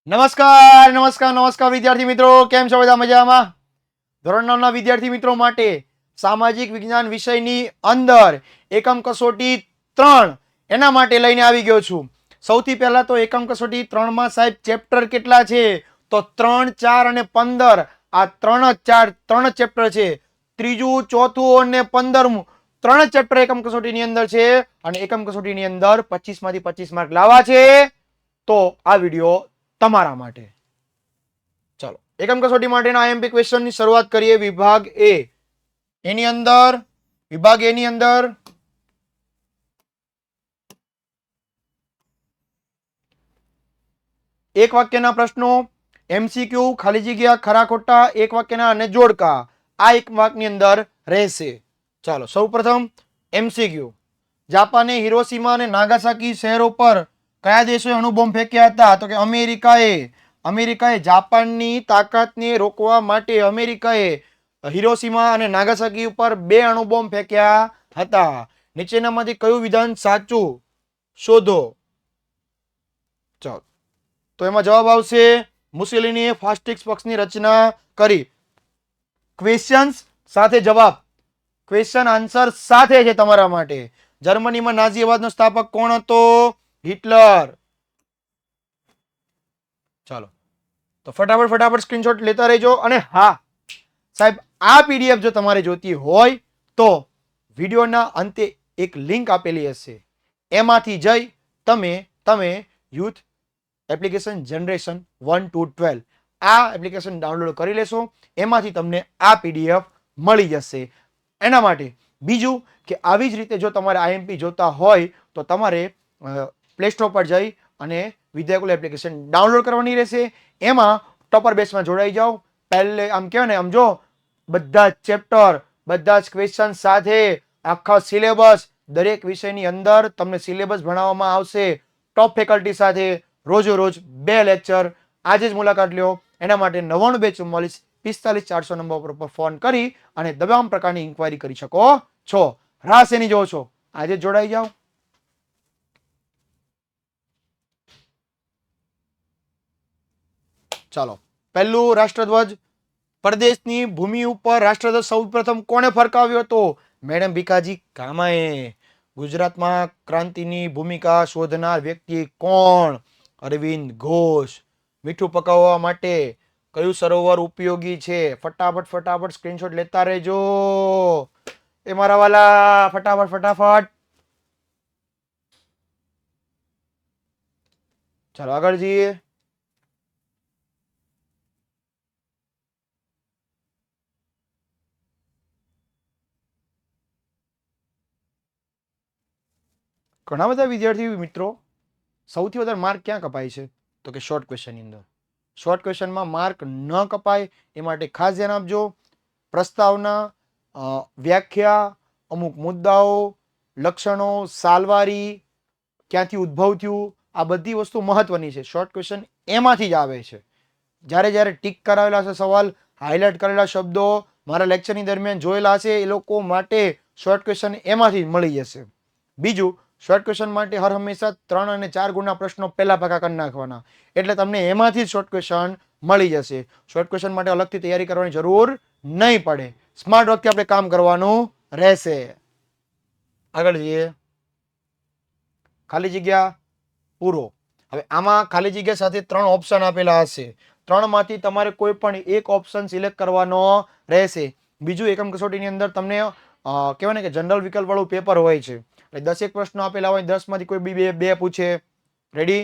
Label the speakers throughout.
Speaker 1: નમસ્કાર નમસ્કાર નમસ્કાર વિદ્યાર્થી મિત્રો, કેમ છો? બધા મજામાં? ધોરણ 9 ના વિદ્યાર્થી મિત્રો માટે સામાજિક વિજ્ઞાન વિષયની અંદર એકમ કસોટી 3 એના માટે લઈને આવી ગયો છું. સૌથી પહેલા તો એકમ કસોટી 3 માં સાહેબ ચેપ્ટર કેટલા છે? તો 3, 4 અને 15. આ 3 ચેપ્ટર છે. ત્રીજું, ચોથું અને 15મું 3 ચેપ્ટર એકમ કસોટીની અંદર છે અને એકમ કસોટીની અંદર 25 માંથી 25 માર્ક લાવવા છે. તો આ વિડિયો તમારા માટે. ચાલો એકમ કસોટી માટેના આઈએમપી ક્વેશ્ચન ની શરૂઆત કરીએ. વિભાગ એ એની અંદર એક વાક્યના પ્રશ્નો, એમસીક્યુ, ખાલી જગ્યા, ખરા ખોટા, એક વાક્યના અને જોડકા આ એક વાક્યની અંદર રહેશે. ચાલો સૌપ્રથમ એમસીક્યુ. જાપાને હિરોશીમા અને નાગાસાકી શહેરો પર કયા દેશોએ અણુબોમ્બ ફેંક્યા હતા? તો કે અમેરિકાએ જાપાનની તાકાતને રોકવા માટે અમેરિકાએ હિરોશીમા અને નાગાસાકી ઉપર 2 અણુબોમ્બ ફેંક્યા હતા. નીચેનામાંથી કયું વિધાન સાચું? શોધો. ચાલો તો એમાં જવાબ આવશે મુસોલિનીએ ફાસ્ટિક્સ પક્ષની રચના કરી. ક્વેશ્ચન્સ સાથે જવાબ, ક્વેશ્ચન આન્સર સાથે છે તમારા માટે. જર્મનીમાં નાઝીવાદનો સ્થાપક કોણ હતો? હિટલર. ચાલો તો ફટાફટ સ્ક્રીનશોટ લેતા રહેજો. અને હા સાહેબ, આ પીડીએફ જો તમારે જોતી હોય તો વિડીયોના અંતે એક લિંક આપેલી હશે, એમાંથી જઈ તમે યુથ એપ્લિકેશન જનરેશન 1 to 12 આ એપ્લિકેશન ડાઉનલોડ કરી લેશો. એમાંથી તમને આ પીડીએફ મળી જશે. એના માટે બીજું કે આવી જ રીતે જો તમારે આઈએમપી જોતા હોય તો તમારે પ્લે સ્ટોર પર જઈ અને વિદ્યાકુલ એપ્લિકેશન ડાઉનલોડ કરવાની રહેશે. એમાં ટોપર બેચમાં જોડાઈ જાઓ. પહેલે આમ કહેવાય ને, આમ જો બધા જ ચેપ્ટર, બધા જ ક્વેશ્ચન સાથે આખા સિલેબસ, દરેક વિષયની અંદર તમને સિલેબસ ભણાવવામાં આવશે. ટોપ ફેકલ્ટી સાથે રોજો રોજ 2 લેક્ચર. આજે જ મુલાકાત લ્યો. એના માટે 99 244 45 400 નંબર પર ફોન કરી અને તમામ પ્રકારની ઇન્ક્વાયરી કરી શકો છો. રાહ શેની જોવો છો? આજે જોડાઈ જાઓ. ચાલો પહેલું રાષ્ટ્રધ્વજ. પરદેશની ભૂમિ ઉપર રાષ્ટ્રધ્વજ સૌપ્રથમ કોણે ફરકાવ્યો હતો? મેડમ ભીખાજી કામાએ. ગુજરાતમાં ક્રાંતિની ભૂમિકા શોધનાર વ્યક્તિ કોણ? અરવિંદ ઘોષ. મીઠું પકાવવા માટે કયું સરોવર ઉપયોગી છે? ફટાફટ સ્ક્રીનશોટ લેતા રહેજો એ મારા વાલા. ફટાફટ. ચાલો આગળ જઈએ. ઘણા બધા વિદ્યાર્થી મિત્રો સૌથી વધારે માર્ક ક્યાં કપાય છે? તો કે શોર્ટ ક્વેશ્ચનની અંદર. શોર્ટ ક્વેશ્ચનમાં માર્ક ન કપાય એ માટે ખાસ ધ્યાન આપજો. પ્રસ્તાવના, વ્યાખ્યા, અમુક મુદ્દાઓ, લક્ષણો, સાલવારી, ક્યાંથી ઉદ્ભવ થયું, આ બધી વસ્તુ મહત્વની છે. શોર્ટ ક્વેશ્ચન એમાંથી જ આવે છે. જ્યારે ટીક કરાવેલા છે સવાલ, હાઇલાઇટ કરેલા શબ્દો મારા લેક્ચરની દરમિયાન જોયેલા હશે, એ લોકો માટે શોર્ટ ક્વેશ્ચન એમાંથી જ મળી જશે. બીજું, શોર્ટ ક્વેશ્ચન માટે હર હંમેશા 3 અને 4 ગુણના પ્રશ્નો પહેલા પાકા કરી નાખવાના, એટલે તમને એમાંથી જ શોર્ટ ક્વેશ્ચન મળી જશે. શોર્ટ ક્વેશ્ચન માટે અલગથી તૈયારી કરવાની જરૂર નહીં પડે. સ્માર્ટ વર્કથી આપણે કામ કરવાનું રહેશે. આગળ જઈએ. ખાલી જગ્યા પૂરો. હવે આમાં ખાલી જગ્યા સાથે 3 ઓપ્શન આપેલા હશે. 3 માંથી તમારે કોઈ પણ એક ઓપ્શન સિલેક્ટ કરવાનો રહેશે. બીજું, એકમ કસોટીની અંદર તમને કહેવાય ને કે જનરલ વિકલ્પ વાળું પેપર હોય છે. એટલે 10 પ્રશ્નો આપેલા હોય, 10 માંથી કોઈ બે પૂછે. રેડી?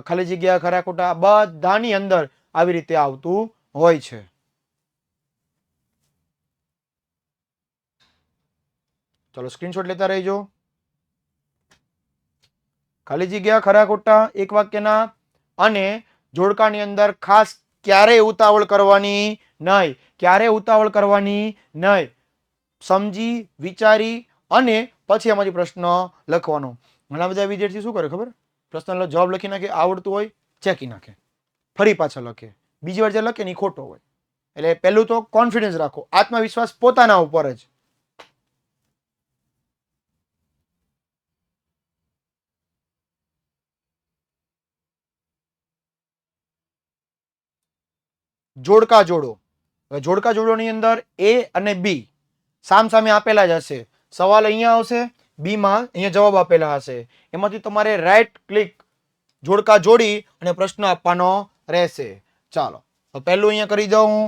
Speaker 1: ખાલી જગ્યા, ખરા ખોટા બધાની અંદર આવી રીતે આવતું હોય છે. ચલો સ્ક્રીનશોટ લેતા રહેજો. ખાલી જગ્યા, ખરા ખોટા, એક વાક્યના અને જોડકાની અંદર ખાસ ક્યારેય ઉતાવળ કરવાની નહીં. સમજી વિચારી અને પછી એમાંથી પ્રશ્ન લખવાનો. ઘણા બધા વિદ્યાર્થી શું કરે ખબર? પ્રશ્ન જવાબ લખી નાખે, આવડતું હોય ચેકી નાખે, ફરી પાછા લખે, બીજી વાર જે લખે ને ખોટો હોય. એટલે પહેલું તો કોન્ફિડન્સ રાખો, આત્મવિશ્વાસ પોતાના ઉપર જ. જોડકા જોડો. હવે જોડકા જોડોની અંદર એ અને બી સામસામે આપેલા જ હશે. સવાલ અહીંયા આવશે, બી માં અહીંયા જવાબ આપેલા હશે. એમાંથી તમારે રાઈટ ક્લિક જોડકા જોડી અને પ્રશ્ન આપવાનો રહેશે. ચાલો તો પહેલું અહીંયા કરી દઉં હું,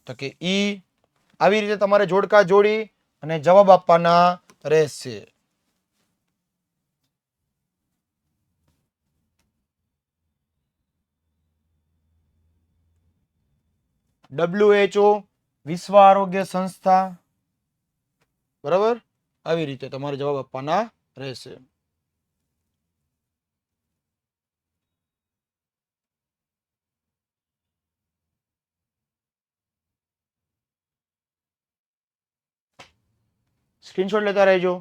Speaker 1: તો કે ઈ. આવી રીતે તમારે જોડકા જોડી અને જવાબ આપવાના રહેશે. WHO વિશ્વ આરોગ્ય સંસ્થા, બરાબર. આવી રીતે તમારે જવાબ આપવાના રહેશે. સ્ક્રીનશોટ લેતા રહેજો.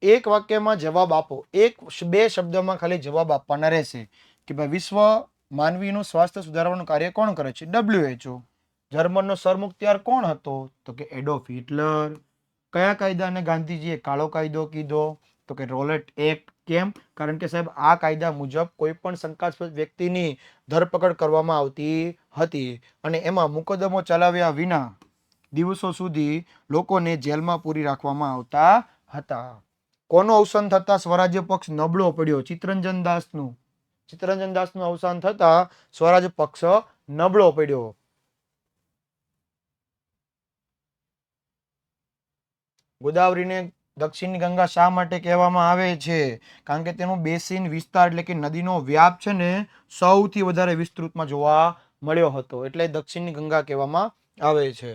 Speaker 1: એક વાક્યમાં જવાબ આપો. બે શબ્દમાં ખાલી જવાબ આપવાના રહેશે કે ભાઈ વિશ્વ માનવીનું સ્વાસ્થ્ય સુધારવાનું કાર્ય કોણ કરે છે? WHO. જર્મનનો સરમુખત્યાર કોણ હતો? તો કે એડોલ્ફ હિટલર. કયા કાયદાને ગાંધીજીએ કાળો કાયદો કીધો? તો કે રોલેટ એક્ટ. કેમ? કારણ કે સાહેબ આ કાયદા મુજબ કોઈ પણ શંકાસ્પદ વ્યક્તિની ધરપકડ કરવામાં આવતી હતી અને એમાં મુકદ્દમો ચલાવ્યા વિના દિવસો સુધી લોકોને જેલમાં પૂરી રાખવામાં આવતા હતા. કોનું અવસાન થતા સ્વરાજ્ય પક્ષ નબળો પડ્યો? ચિત્તરંજન દાસનું. ચિત્તરંજન દાસનું અવસાન થતા સ્વરાજ્ય પક્ષ નબળો પડ્યો. ગોદાવરીને દક્ષિણ ગંગા શા માટે કહેવામાં આવે છે? કારણ કે તેનો બેસિન વિસ્તાર એટલે કે નદીનો વ્યાપ છે ને સૌથી વધારે વિસ્તૃતમાં જોવા મળ્યો હતો, એટલે દક્ષિણ ગંગા કહેવામાં આવે છે.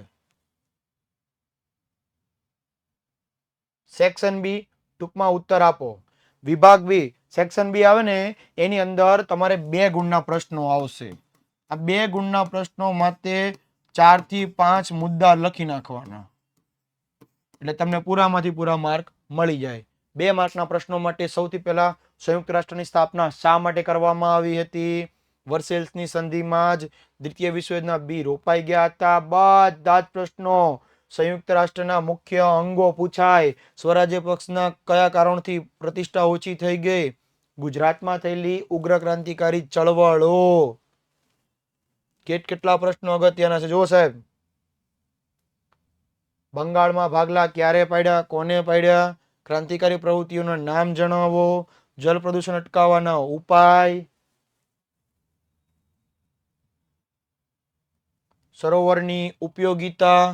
Speaker 1: સેક્શન બી, ટૂંકમાં ઉત્તર આપો. વિભાગ બી સેક્શન બી આવે ને એની અંદર તમારે 2 ગુણના પ્રશ્નો આવશે. આ 2 ગુણના પ્રશ્નો માટે 4 થી 5 મુદ્દા લખી નાખવાના, એટલે તમને પૂરામાંથી પૂરા માર્ક મળી જાય. 2 માર્કના પ્રશ્નો માટે સૌથી પહેલા સંયુક્ત રાષ્ટ્રની સ્થાપના શા માટે કરવામાં આવી હતી? વર્સેલ્સની સંધિમાં જ દ્વિતીય વિશ્વયુદ્ધના બી રોપાઈ ગયા હતા. બધા જ પ્રશ્નો સંયુક્ત રાષ્ટ્રના મુખ્ય અંગો પૂછાય. સ્વરાજ્ય પક્ષના કયા કારણથી પ્રતિષ્ઠા ઓછી થઈ ગઈ? ગુજરાતમાં થયેલી ઉગ્ર ક્રાંતિકારી ચળવળો. કેટલા પ્રશ્નો અગત્યના છે જો સાહેબ. બંગાળમાં ભાગલા ક્યારે પાડ્યા? કોને પાડ્યા? ક્રાંતિકારી પ્રવૃત્તિઓના નામ જણાવો. જળ પ્રદૂષણ અટકાવવાના ઉપાય. સરોવરની ઉપયોગિતા.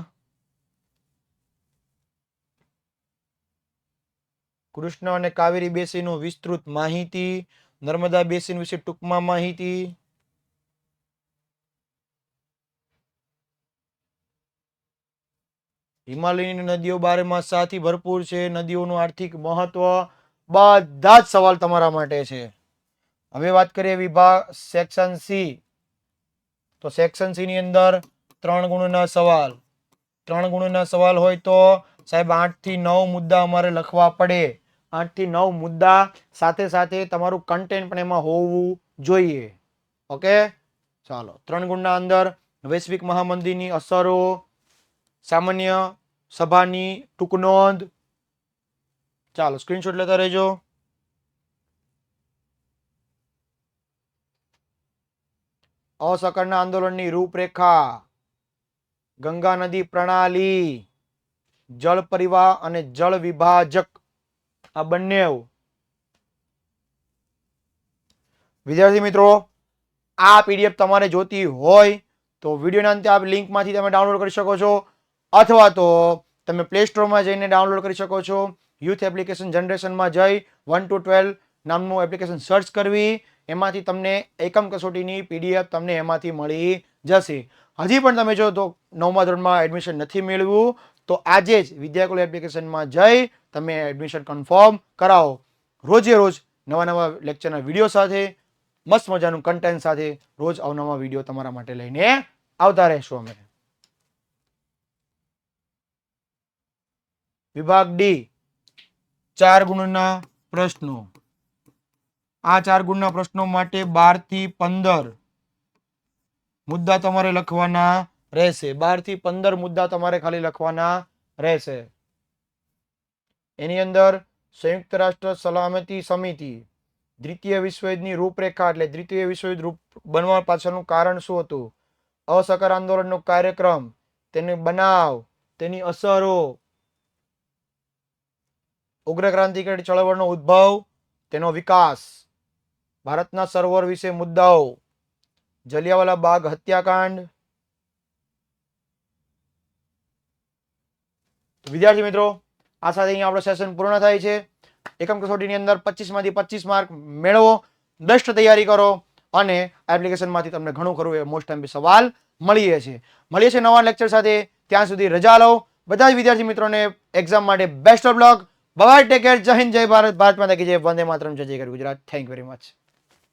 Speaker 1: કૃષ્ણ અને કાવેરી બેસિનનું વિસ્તૃત માહિતી. નર્મદા બેસિન વિશે ટૂંકમાં માહિતી. હિમાલયની નદીઓ 12 માસથી ભરપૂર છે. નદીઓનું આર્થિક મહત્વ. બધા જ સવાલ તમારા માટે છે. હવે વાત કરીએ વિભાગ સેક્શન સી. તો સેક્શન સી ની અંદર 3 ગુણના સવાલ. 3 ગુણના સવાલ હોય તો સાહેબ 8 થી 9 મુદ્દા અમારે લખવા પડે. 8 થી 9 મુદ્દા સાથે સાથે તમારું કન્ટેન્ટ પણ એમાં હોવું જોઈએ. ઓકે, ચાલો. 3 ગુણના અંદર વૈશ્વિક મહામંદીની અસરો, સામાન્ય સભાની ટૂંક નોંધ. ચાલો સ્ક્રીનશોટ લેતા રહેજો. અસહકારના આંદોલનની રૂપરેખા, ગંગા નદી પ્રણાલી, જળ પરિવાહ અને જળ વિભાજક, આ બંને. વિદ્યાર્થી મિત્રો, આ પીડીએફ તમારે જોતી હોય તો વિડીયોના અંતે આ લિંકમાંથી તમે ડાઉનલોડ કરી શકો છો, અથવા તો તમે પ્લે સ્ટોરમાં જઈને ડાઉનલોડ કરી શકો છો. યુથ એપ્લિકેશન જનરેશનમાં જઈ 1 to 12 નામનું એપ્લિકેશન સર્ચ કરવી, એમાંથી તમને એકમ કસોટીની પીડીએફ તમને એમાંથી મળી જશે. હજી પણ તમે જો તો 9મા ધોરણમાં એડમિશન નથી મેળવ્યું તો આજે જ વિદ્યાકુલ એપ્લિકેશનમાં જઈ તમે એડમિશન કન્ફર્મ કરાવો. રોજે રોજ નવા નવા લેક્ચરના વિડીયો સાથે, મસ્ત મજાનું કન્ટેન્ટ સાથે રોજ અવનવા વિડીયો તમારા માટે લઈને આવતા રહેશું અમે. વિભાગ ડી 4 ગુણના પ્રશ્નો. આ 4 ગુણના પ્રશ્નો માટે 12 થી 15 મુદ્દા તમારે લખવાના રહેશે. 12 થી 15 મુદ્દા તમારે ખાલી લખવાના રહેશે. એની અંદર સંયુક્ત રાષ્ટ્ર સલામતી સમિતિ, દ્વિતીય વિશ્વયુદ્ધની રૂપરેખા એટલે દ્વિતીય વિશ્વયુદ્ધ રૂપ બનવા પાછળનું કારણ શું હતું? અસહકાર આંદોલનનો કાર્યક્રમ, તેની બનાવ, તેની અસરો, ઉગ્ર ક્રાંતિકારી ચળવળનો ઉદ્ભવ, તેનો વિકાસ, ભારતના સરોવર વિશે મુદ્દાઓ, જલિયાવાલા બાગ હત્યાકાંડ. વિદ્યાર્થી મિત્રો, આ સાથે અહીંયા આપણો સેશન પૂર્ણ થાય છે. એકમ કસોટીની અંદર 25 માંથી 25 માર્ક મેળવો, બેસ્ટ તૈયારી કરો અને એપ્લિકેશનમાંથી તમને ઘણું ખરું એ મોસ્ટ ટાઈમ સવાલ મળીએ છે નવા લેક્ચર સાથે. ત્યાં સુધી રજા લો. બધા જ વિદ્યાર્થી મિત્રોને એક્ઝામ માટે best of luck. Bye, take care. જય હિન્દ, જય ભારત, ભારત માતા કી જય, વંદે માતરમ, જય જય Gujarat. Thank you very much.